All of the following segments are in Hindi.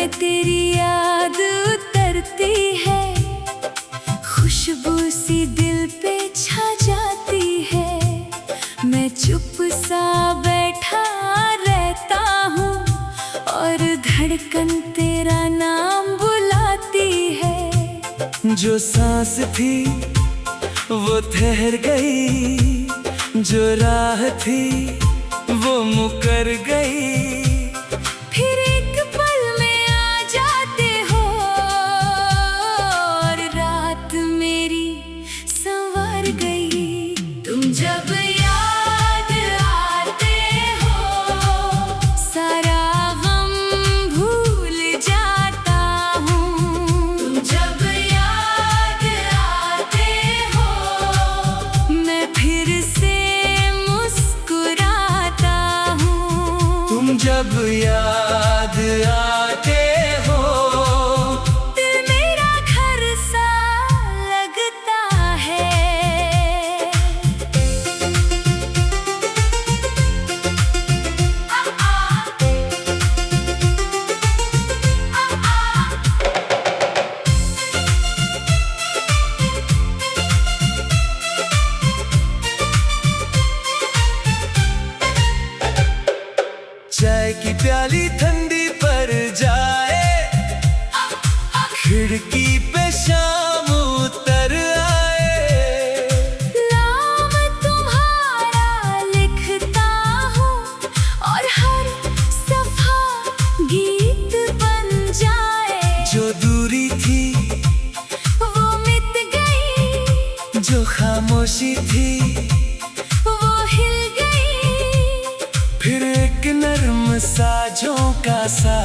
में तेरी याद उतरती है, खुशबू सी दिल पे छा जाती है। मैं चुप सा बैठा रहता हूँ और धड़कन तेरा नाम बुलाती है। जो सांस थी वो ठहर गई, जो राह थी वो मुकर गई। फिर एक पल में आ जाते हो और रात मेरी संवर गई। तुम जब याद आते हो सारा गम भूल जाता हूँ। तुम जब याद आते हो मैं फिर से मुस्कुराता हूँ। तुम जब याद आते हो दिल मेरा घर सा लगता है। चाय की प्याली ठंडी पड़ जाए, खिड़की पे शाम उतर आए। नाम तुम्हारा लिखता हूँ और हर सफा गीत बन जाए। जो दूरी थी वो मिट गई, जो खामोशी थी वो हिल गई। फिर एक नर्म सा झोंका सा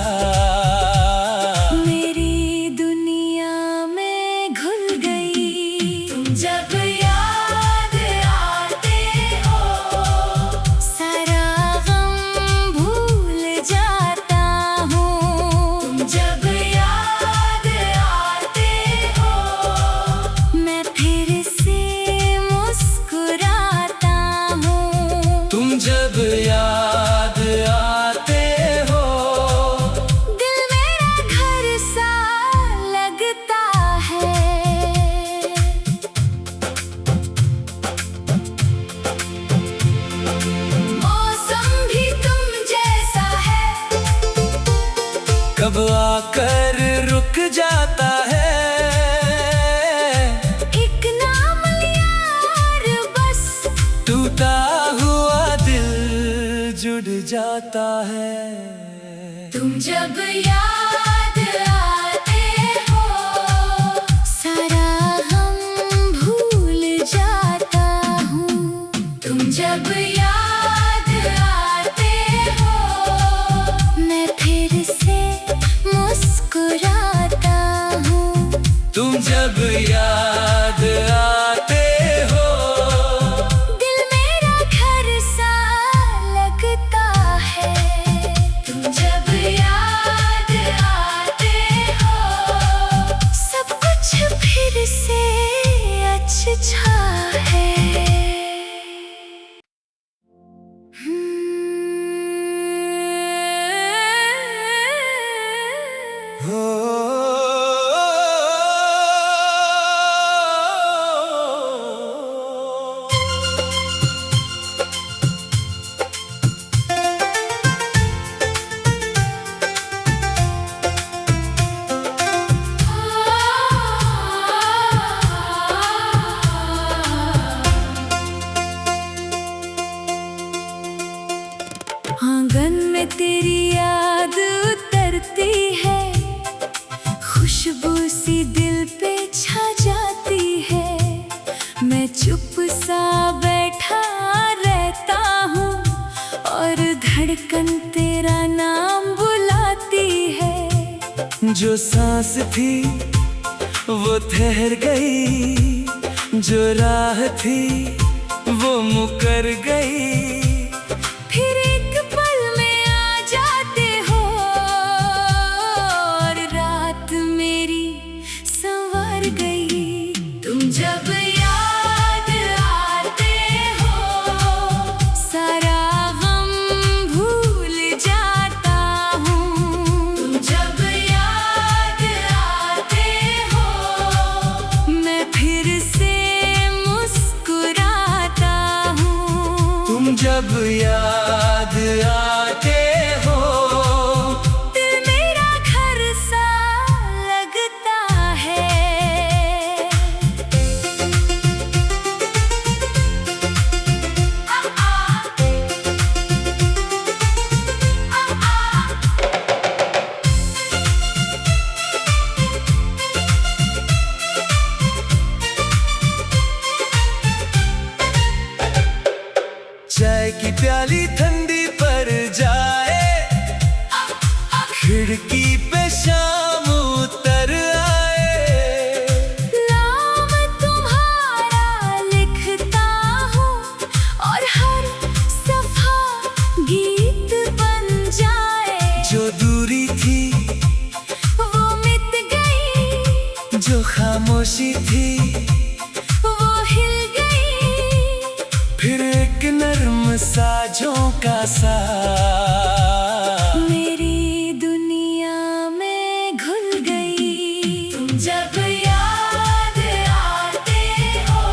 मेरी दुनिया में घुल गई। तुम जब याद आते हो सारा गम भूल जाता हूँ। तुम जब याद आते हो मैं फिर से मुस्कुराता हूँ। तुम जब याद आते हो दिल मेरा घर सा लगता है। मौसम भी तुम जैसा है, कब आकर रुक जाता है। एक नाम लिया और बस टूटा हुआ दिल जुड़ जाता है। तुम जब याद आते हो सारा गम भूल जाता हूँ। तुम जब याद आते हो मैं फिर से मुस्कुराता हूँ। तुम जब याद आते हो दिल मेरा घर सा लगता है। तुम जब याद आते हो सब कुछ फिर से अच्छा है। हो आंगन में तेरी याद उतरती है, खुशबू सी दिल पे छा जाती है। मैं चुप सा बैठा रहता हूँ और धड़कन तेरा नाम बुलाती है। जो सांस थी वो ठहर गई, जो राह थी वो मुकर गई। फिर एक पल में आ जाते हो और रात मेरी संवर गई। तुम जब याद आते हो सारा गम भूल जाता हूँ। तुम जब खामोशी थी वो हिल गई। फिर एक नर्म सा झोंका सा मेरी दुनिया में घुल गई। तुम जब याद आते हो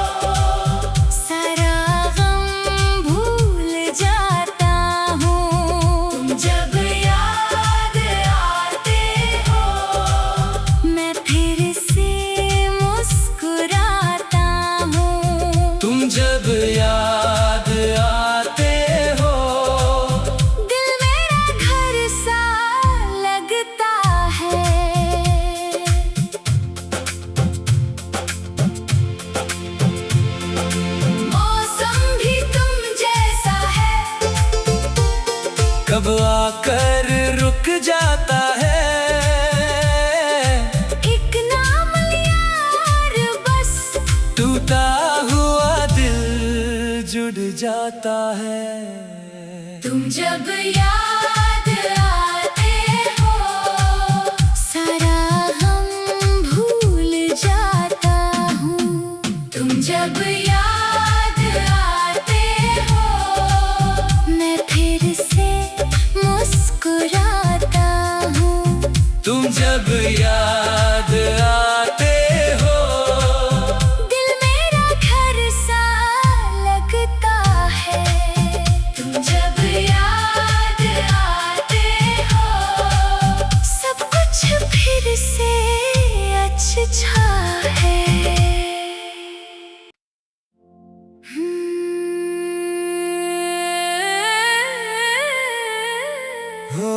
सारा गम भूल जाता हूँ। तुम जब याद आते हो मैं फिर से मुस्कुराता हूँ। तुम जब याद आते हो दिल मेरा घर सा लगता है। मौसम भी तुम जैसा है, कब आकर रुक जाता है। एक नाम लिया और बस टूटा हुआ दिल जुड़ जाता है। तुम जब याद आते हो सारा हम भूल जाता हूँ। तुम जब याद आते हो मैं फिर से मुस्कुराता हूँ। तुम जब याद आते हो दिल मेरा घर सा लगता है। तुम जब याद आते हो सब कुछ फिर से अच्छा है। हो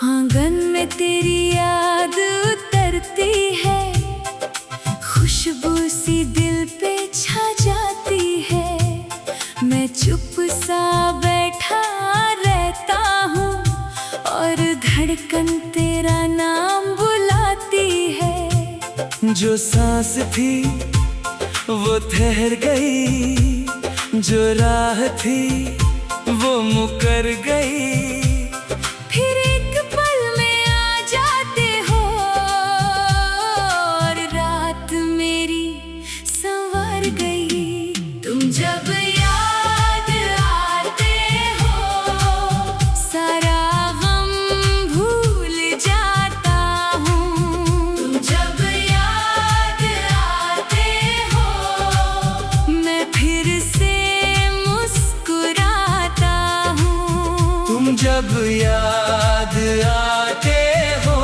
आंगन में तेरी याद उतरती है, खुशबू सी दिल पे छा जाती है। मैं चुप सा बैठा रहता हूँ और धड़कन तेरा नाम बुलाती है। जो सांस थी वो ठहर गई, जो राह थी वो मुकर गई। फिर एक पल में आ जाते हो और रात मेरी संवर गई। तुम जब याद आते हो सारा गम भूल जाता हूँ। तुम जब याद आते हो मैं फिर से मुस्कुराता हूँ। तुम जब याद आते हो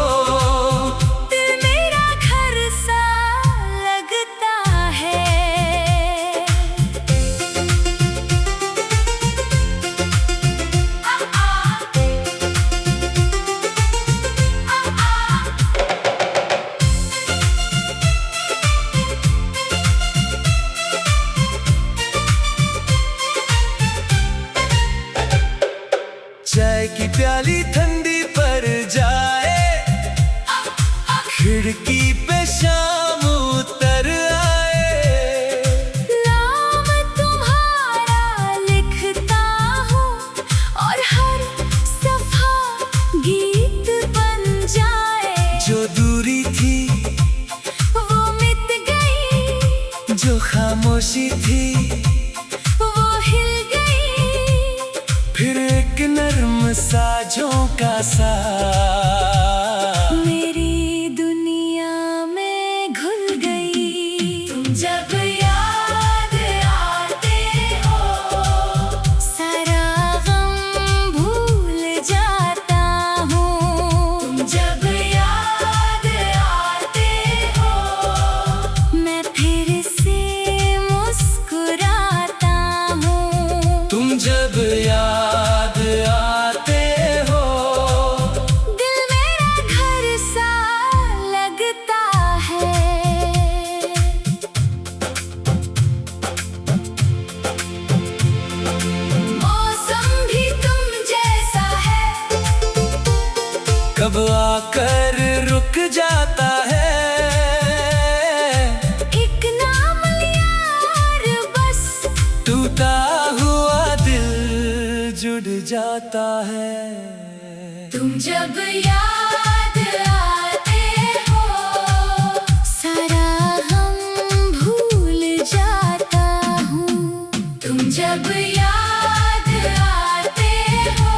दिल मेरा घर सा लगता है। चाय की प्याली ठंडी पड़ जाए, खिड़की पे शाम उतर आए। नाम तुम्हारा लिखता हूँ और हर सफा गीत बन जाए। जो दूरी थी वो मिट गई, जो खामोशी थी वो हिल गई। फिर एक नर्म सा झोंका सा मेरी दुनिया में घुल गई। तुम जब याद आते हो सारा गम भूल जाता हूँ। तुम जब याद आते हो मैं फिर से मुस्कुराता हूँ। तुम जब याद आते हो दिल जाता है। तुम जब याद आते हो सारा गम भूल जाता हूँ। तुम जब याद आते हो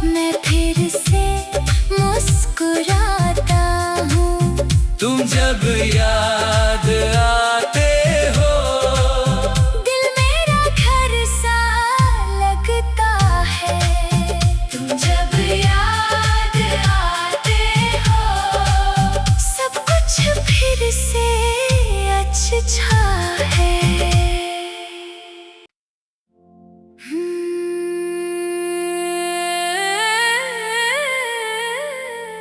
मैं फिर से मुस्कुराता हूँ। तुम जब याद आते हो दिल मेरा घर सा लगता है। तुम जब याद आते हो सब कुछ फिर से अच्छा है।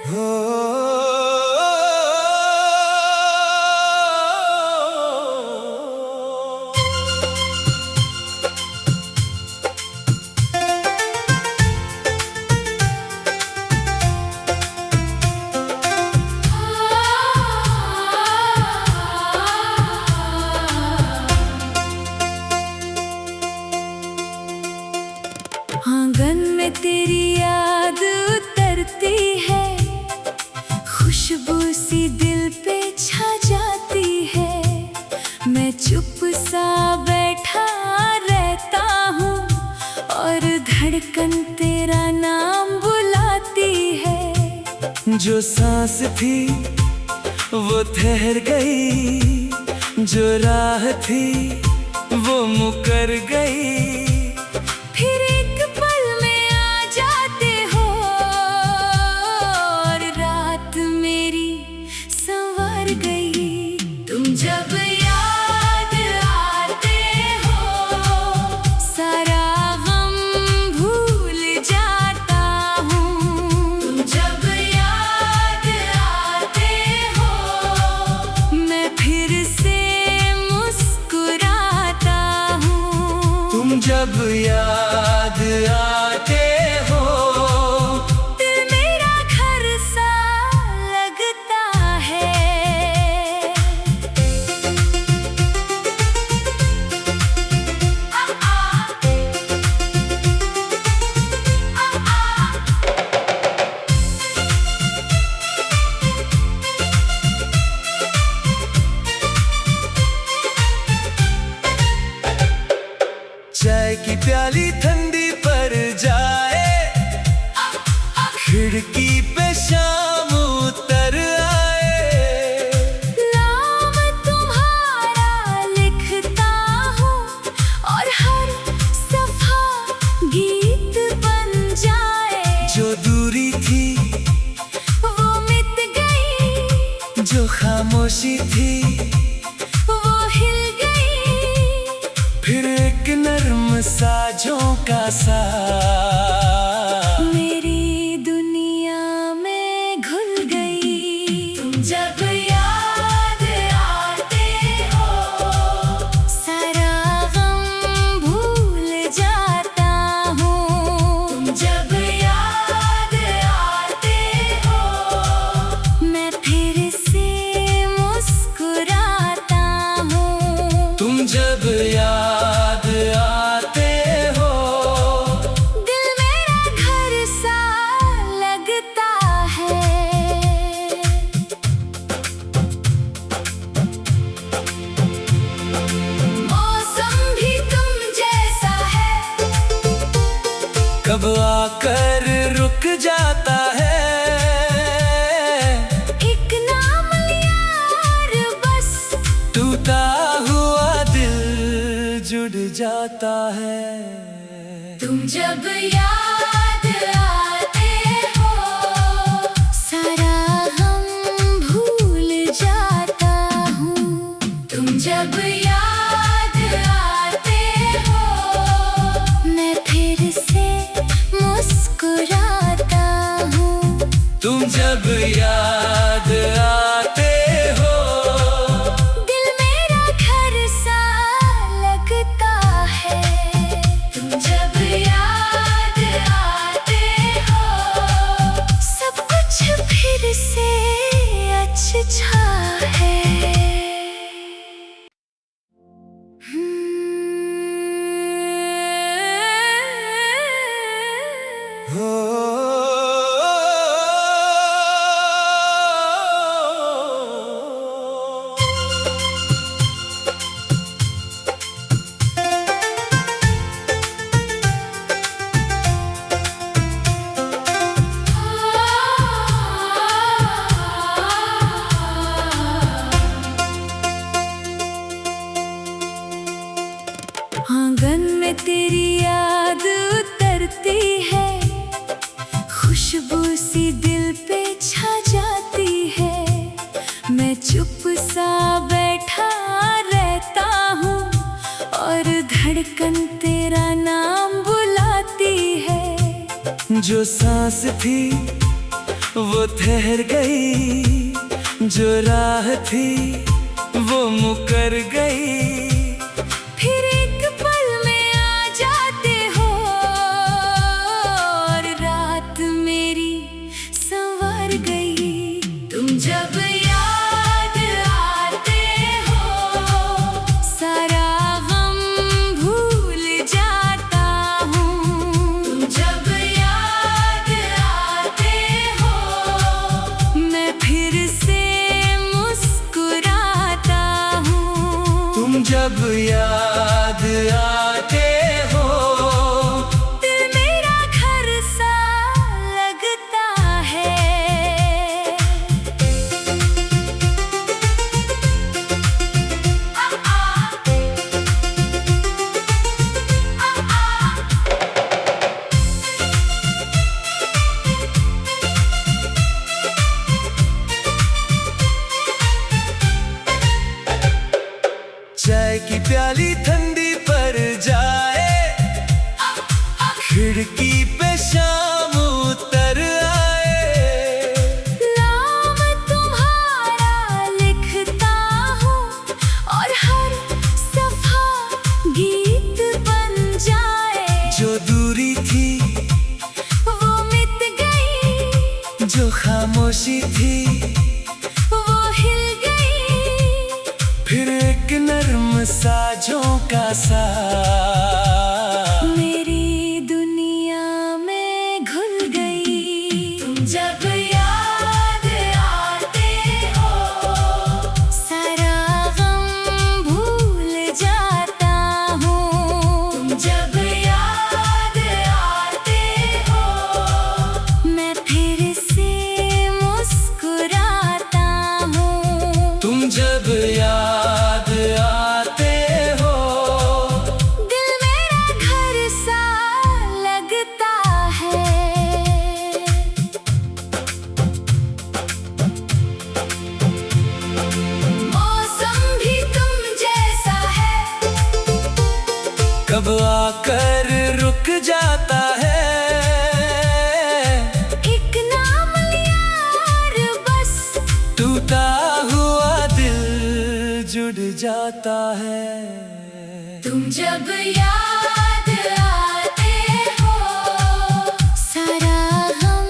हो आंगन में तेरी याद उतरती है, खुशबू सी दिल पे छा जाती है। मैं चुप सा बैठा रहता हूँ और धड़कन तेरा नाम बुलाती है। जो सांस थी वो ठहर गई, जो राह थी वो मुकर गई। फिर एक पल में आ जाते हो और रात मेरी संवर गई। तुम जब याद आते हो सारा गम भूल जाता हूँ। तुम जब याद आते हो मैं फिर से मुस्कुराता हूँ। तुम जब याद आते हो दिल मेरा घर सा लगता है। चाय की प्याली ठंडी पड़ जाए, खिड़की पे शाम उतर आए। नाम तुम्हारा लिखता हूँ और हर सफा गीत बन जाए। जो दूरी थी वो मिट गई, जो खामोशी थी वो हिल गई। फिर एक नर्म सा झोंका सा मेरी दुनिया में घुल गई। तुम जब याद आते हो सारा गम भूल जाता हूँ। तुम जब याद आते हो मैं फिर से मुस्कुराता हूँ। तुम जब याद आते हो दिल मेरा घर सा लगता है। मौसम भी तुम जैसा है, कब आकर रुक जाता है। एक नाम लिया और बस टूटा हुआ दिल जुड़ जाता है। तुम जब याद आते हो सारा गम भूल जाता हूँ। तुम जब याद आते हो मैं फिर से मुस्कुराता हूँ। तुम जब याद आते हो दिल मेरा घर सा लगता है। तुम जब याद आते हो सब कुछ फिर से अच्छा है। मैं चुप सा बैठा रहता हूँ और धड़कन तेरा नाम बुलाती है। जो सांस थी वो ठहर गई, जो राह थी वो मुकर गई। फिर एक पल में आ जाते हो और रात मेरी संवर गई। तुम जब याद आते हो सारा गम भूल जाता हूँ। तुम जब याद आते हो मैं फिर से मुस्कुराता हूँ। तुम जब याद आते हो दिल मेरा घर सा लगता है। चाय की प्याली ठंडी पड़ जाए, खिड़की पे शाम उतर आए। नाम तुम्हारा लिखता हूँ और हर सफा गीत बन जाए। जो दूरी थी वो मिट गई, जो खामोशी थी वो हिल गई। फिर एक नर्म सा झोंका सा मेरी दुनिया में घुल गई। तुम जब याद आते हो सारा गम भूल जाता हूँ। तुम जब याद आते हो मैं फिर से मुस्कुराता हूँ। तुम जब याद आते हो दिल मेरा घर सा लगता है। मौसम भी तुम जैसा है, कब आकर रुक जाता है। एक नाम लिया और बस टूटा हुआ दिल जुड़ जाता है। तुम जब याद आते हो सारा गम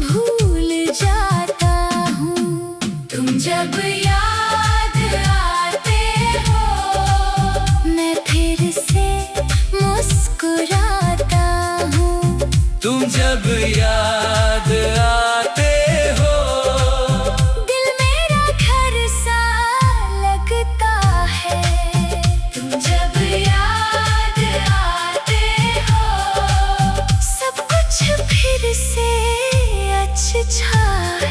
भूल जाता हूँ। तुम जब याद आते हो मैं फिर से मुस्कुराता हूँ। तुम जब याद आते हो दिल मेरा घर सा लगता है। तुम जब याद आते हो सब कुछ फिर से अच्छा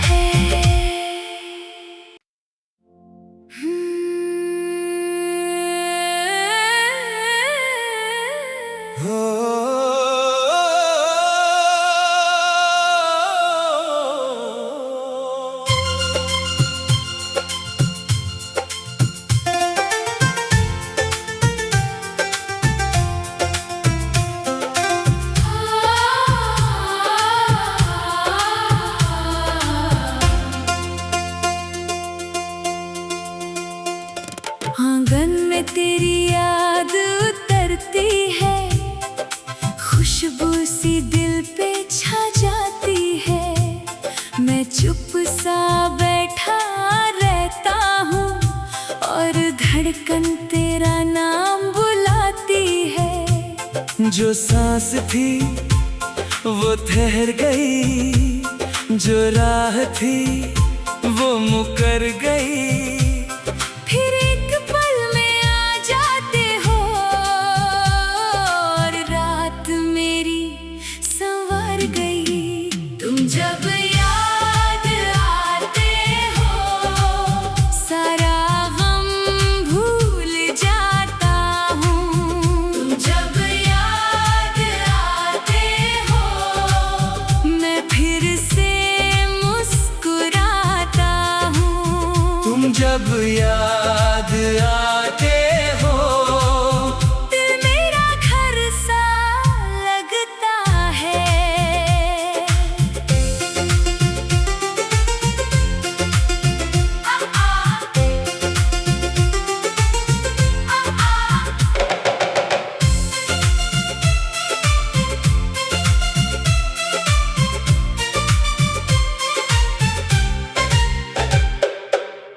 है। हो आंगन में तेरी याद उतरती है, खुशबू सी दिल पे छा जाती है। मैं चुप सा बैठा रहता हूँ और धड़कन तेरा नाम बुलाती है। जो सांस थी वो ठहर गई, जो राह थी वो मुकर गई। फिर एक पल में आ जाते हो और रात मेरी संवर गई। तुम जब याद आते हो सारा गम भूल जाता हूँ। तुम जब याद आते हो मैं फिर से मुस्कुराता हूँ। जब याद आते हो दिल मेरा घर सा लगता है।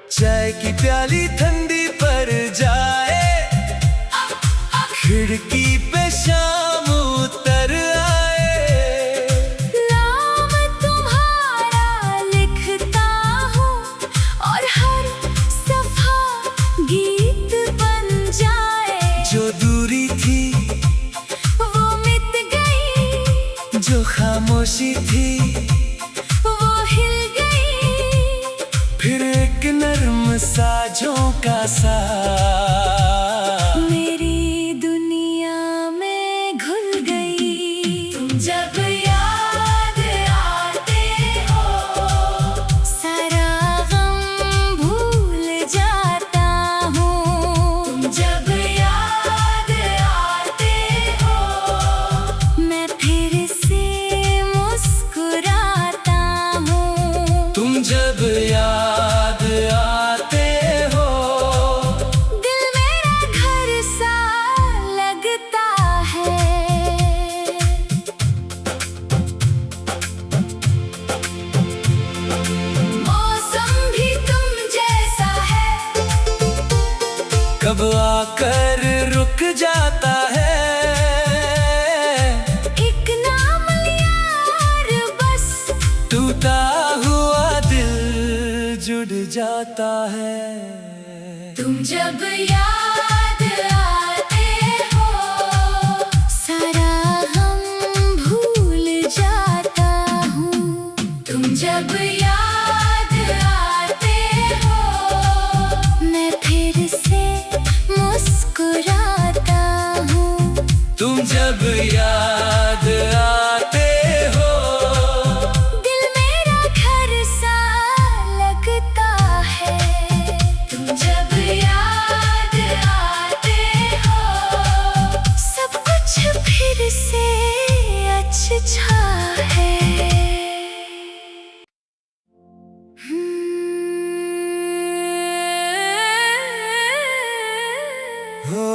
चाय की प्याली ठंडी पड़ जाए, खिड़की पे शाम उतर आए। नाम तुम्हारा लिखता हूँ और हर सफा गीत बन जाए। जो दूरी थी वो मिट गई, जो खामोशी थी वो हिल गई। फिर एक नर्म सा झोंका सा मेरी दुनिया में घुल गई। तुम जब याद आते हो सारा गम भूल जाता हूँ। तुम जब याद आते हो मैं फिर से मुस्कुराता हूँ। तुम जब याद आते हो दिल मेरा घर सा लगता है। मौसम भी तुम जैसा है, कब आकर रुक जाता है। एक नाम लिया और बस टूटा हुआ दिल जुड़ जाता है। तुम जब याद आते हो सारा गम भूल जाता हूँ। तुम जब याद आते हो मैं फिर से मुस्कुराता हूँ। तुम जब याद आते हो दिल मेरा घर सा लगता है। तुम जब याद आते हो सब कुछ फिर से अच्छा है। हो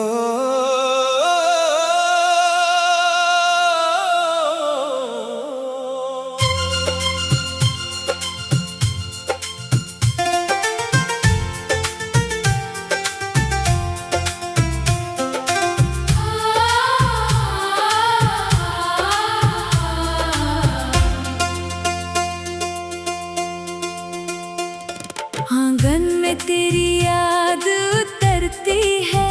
आंगन में तेरी याद उतरती है,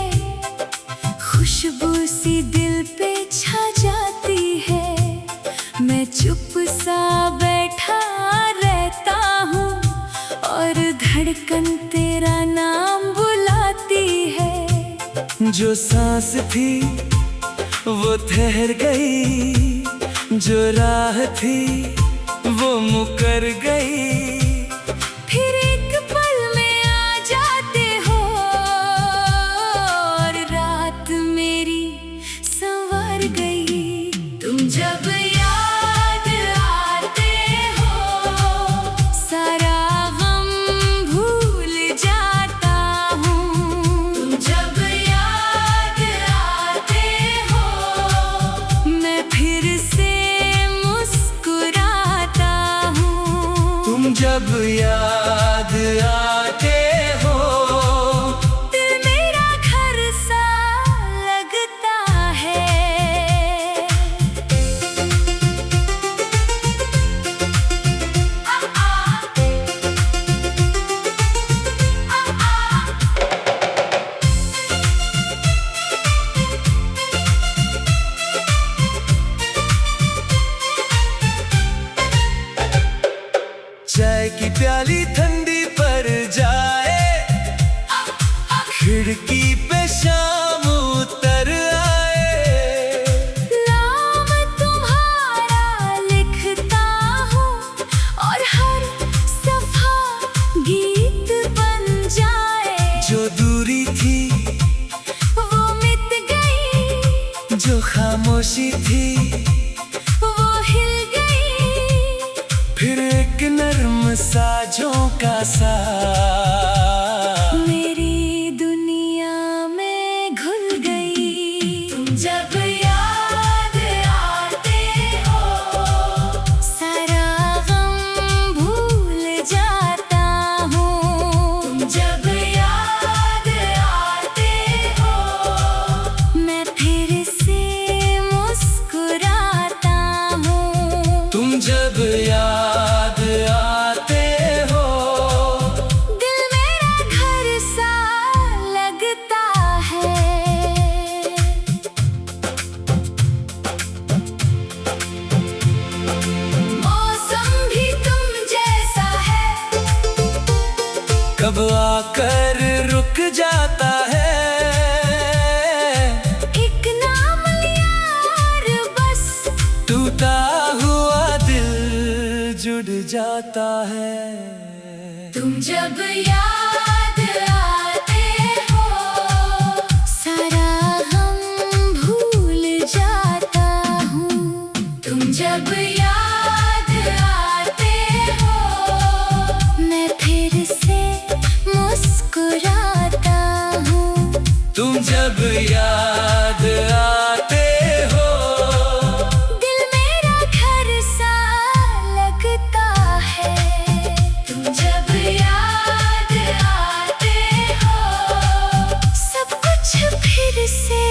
खुशबू सी दिल पे छा जाती है। मैं चुप सा बैठा रहता हूँ और धड़कन तेरा नाम बुलाती है। जो सांस थी वो ठहर गई, जो राह थी वो मुकर गई। फिर एक पल में आ जाते हो और रात मेरी संवर गई। तुम जब याद आते हो सारा गम भूल जाता हूँ। तुम जब याद आते हो मैं फिर से मुस्कुराता हूँ। तुम जब याद आते हो दिल मेरा घर सा लगता है। चाय की प्याली ठंडी पड़ जाए, खिड़की पे शाम उतर आए। नाम तुम्हारा लिखता हूँ और हर सफा गीत बन जाए। खामोशी थी वो हिल गई। फिर एक नर्म सा झोंका सा मेरी दुनिया में घुल गई। तुम जब याद आते हो सारा गम भूल जाता हूँ। तुम जब याद आते हो मैं फिर से मुस्कुराता हूँ। तुम जब याद आते हो दिल मेरा घर सा लगता है। मौसम भी तुम जैसा है, कब आकर रुक जाता है। एक नाम लिया और बस टूटा हुआ दिल जुड़ जाता है। तुम जब याद आते हो सारा गम भूल जाता हूँ। तुम जब याद आते हो मैं फिर से मुस्कुराता हूँ। तुम जब याद आते हो दिल मेरा घर सा लगता है। तुम जब याद आते हो सब कुछ फिर से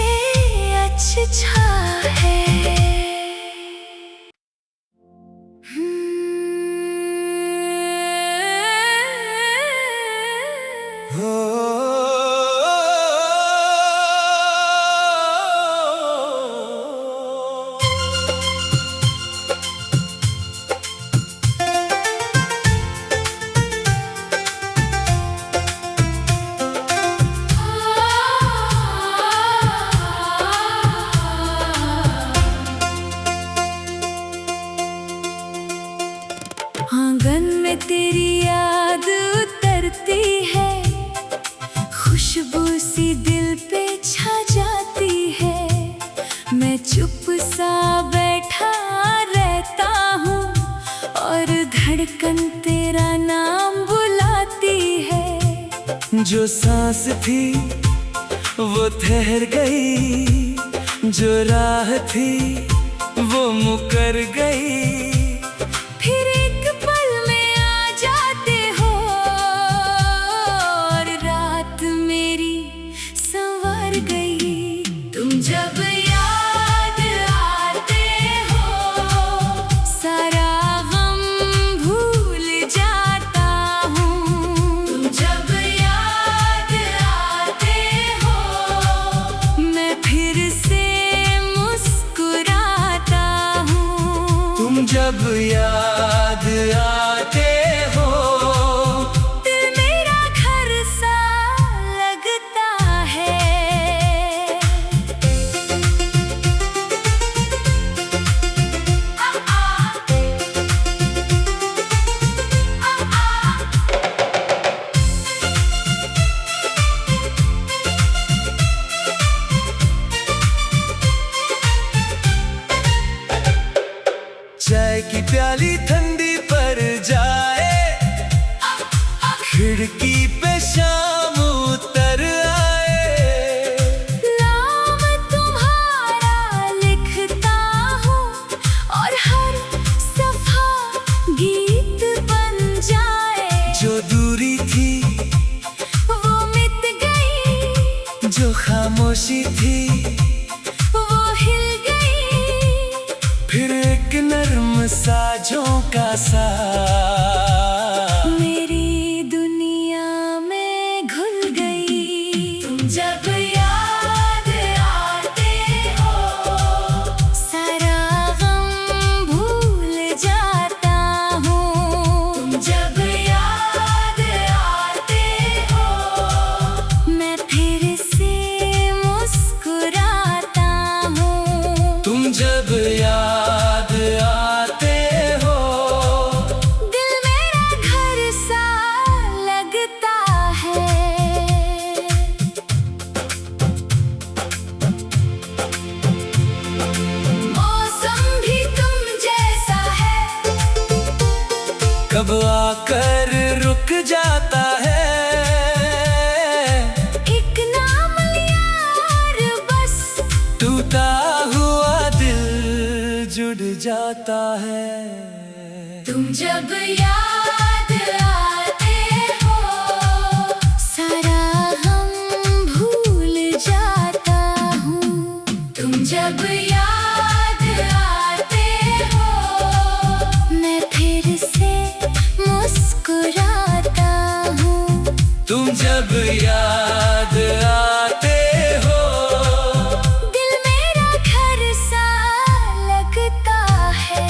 अच्छा है। हो आंगन में तेरी याद उतरती है, खुशबू सी दिल पे छा जाती है। मैं चुप सा बैठा रहता हूँ और धड़कन तेरा नाम बुलाती है। जो सांस थी वो ठहर गई, जो राह थी वो मुकर गई। फिर एक पल में आ जाते हो और रात मेरी संवर गई। तुम जब याद आते हो सारा गम भूल जाता हूँ। तुम जब याद आते हो मैं फिर से मुस्कुराता हूँ। तुम जब याद आते हो दिल मेरा घर सा लगता है। चाय की प्याली ठंडी पड़ जाए, खिड़की पे शाम उतर आए। नाम तुम्हारा लिखता हूँ और हर सफा गीत बन जाए। जो दूरी थी वो मिट गई, जो खामोशी थी वो हिल गई। फिर एक नर्म सा झोंका सा मेरी दुनिया में घुल गई। तुम जब याद आते हो सारा गम भूल जाता हूँ। तुम जब याद आते हो मैं फिर से मुस्कुराता हूँ। तुम जब याद आते हो दिल में जाता है। तुम जब याद आते हो सारा गम भूल जाता हूँ। तुम जब याद आते हो मैं फिर से मुस्कुराता हूँ। तुम जब याद आते हो दिल मेरा घर सा लगता है।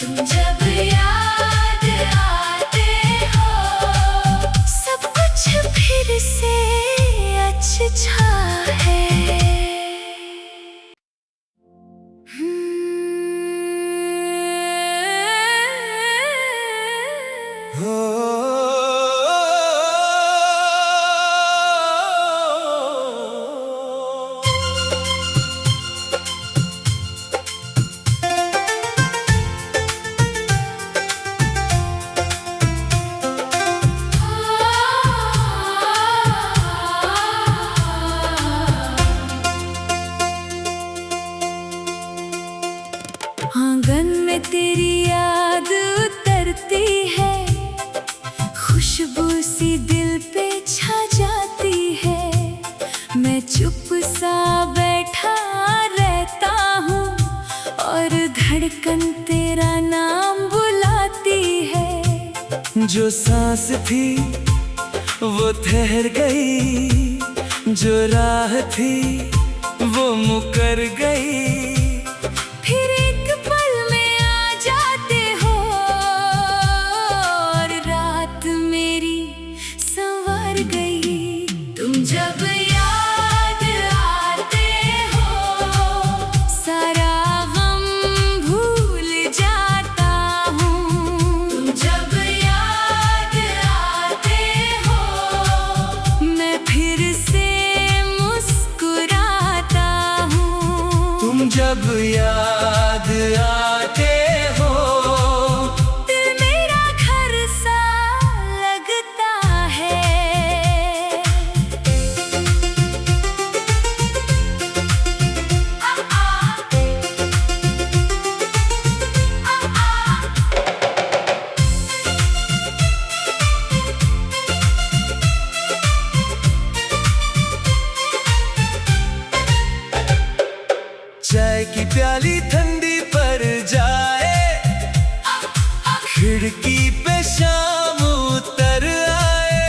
तुम जब याद आते हो सब कुछ फिर से अच्छा है। आंगन में तेरी याद उतरती है, खुशबू सी दिल पे छा जाती है। मैं चुप सा बैठा रहता हूँ और धड़कन तेरा नाम बुलाती है। जो सांस थी वो ठहर गई, जो राह थी वो मुकर गई। फिर एक पल में आ जाते हो और रात मेरी संवर गई। तुम जब याद आते हो सारा गम भूल जाता हूँ। तुम जब याद आते हो मैं फिर से मुस्कुराता हूँ। तुम जब याद आते हो दिल मेरा घर सा लगता है। चाय की प्याली ठंडी पड़ जाए, खिड़की पे शाम उतर आए।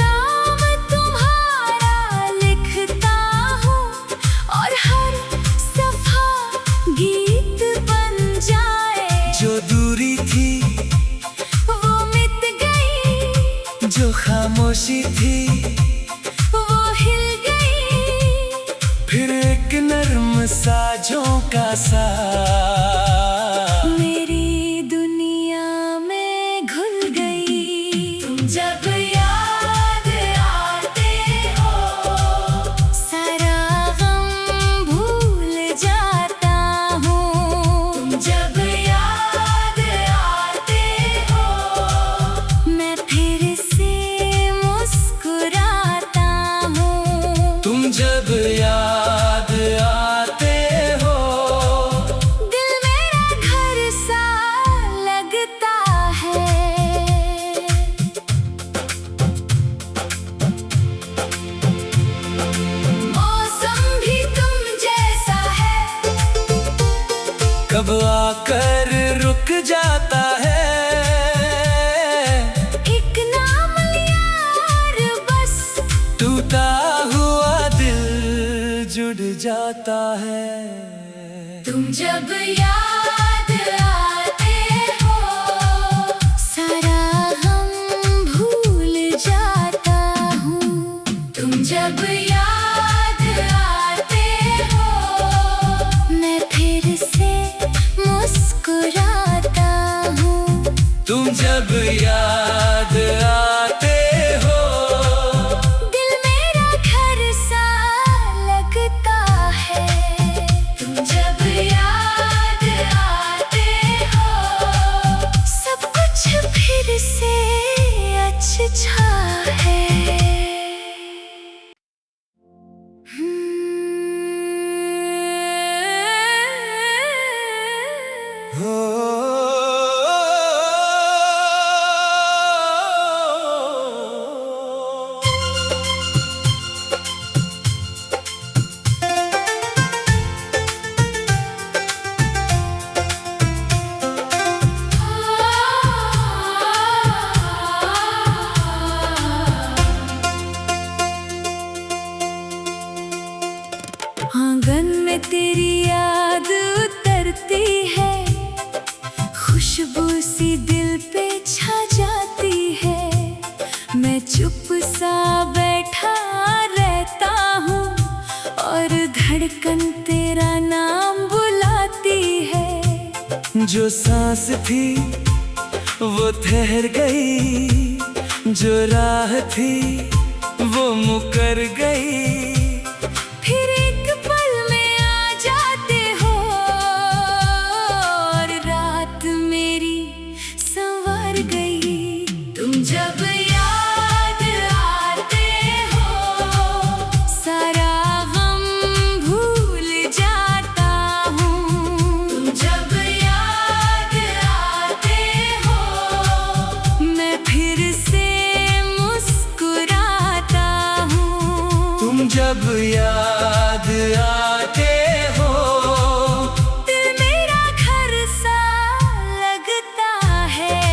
नाम तुम्हारा लिखता हूँ और हर सफा गीत बन जाए। जो दूरी थी वो मिट गई, जो खामोशी थी वो हिल गई। फिर एक नर्म सा झोंका सा मेरी दुनिया में घुल गई। तुम जब याद आते हो सारा गम भूल जाता हूँ। तुम जब याद आते हो मैं फिर से मुस्कुराता हूँ। तुम जब याद आते हो दिल मेरा घर सा लगता है। मौसम भी तुम जैसा है, कब आकर रुक जाता है। एक नाम लिया और बस टूटा हुआ दिल जुड़ जाता है। तुम जब याद आते हो सारा गम भूल जाता हूँ। तुम जब याद आते हो मैं फिर से मुस्कुराता हूँ। तुम जब याद आते हो दिल मेरा घर सा लगता है। तुम जब याद तेरी याद उतरती है, खुशबू सी दिल पे छा जाती है। मैं चुप सा बैठा रहता हूँ और धड़कन तेरा नाम बुलाती है। जो सांस थी वो ठहर गई, जो राह थी वो मुकर गई। फिर एक पल में आ जाते हो और रात मेरी संवर गई। तुम जब याद आते हो सारा गम भूल जाता हूँ। तुम जब याद आते हो मैं फिर से मुस्कुराता हूँ। तुम जब याद आते हो दिल मेरा घर सा लगता है।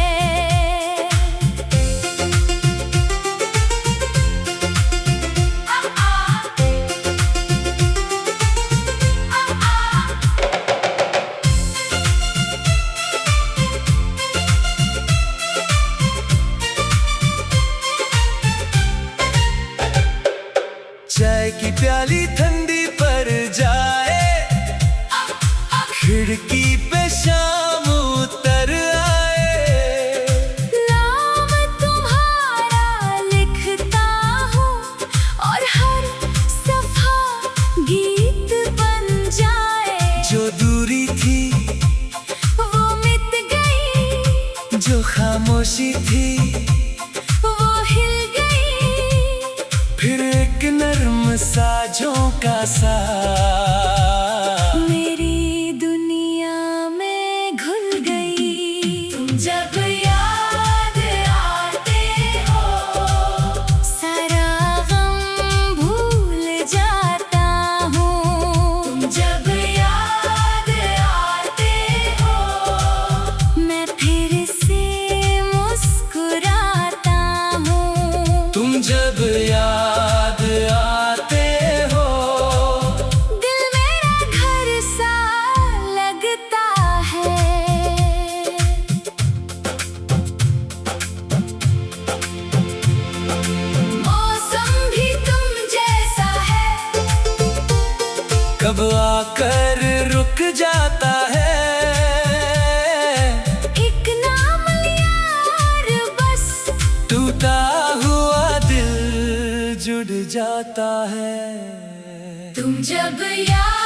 चाय की प्याली ठंडी पड़ जाए, खिड़की पे शाम उतर आए। नाम तुम्हारा लिखता हूँ और हर सफा गीत बन जाए। जो दूरी थी वो मिट गई, जो खामोशी थी वो हिल गई। फिर एक नर्म साजों का सा मेरी दुनिया में घुल गई। तुम जब याद आते हो सारा गम भूल जाता हूँ। तुम जब याद आते हो मैं फिर से मुस्कुराता हूँ। तुम जब याद आते हो दिल मेरा घर सा लगता है। मौसम भी तुम जैसा है, कब आकर रुक जाता है। एक नाम लिया और बस टूटा हुआ दिल जुड़ जाता है। तुम जब याद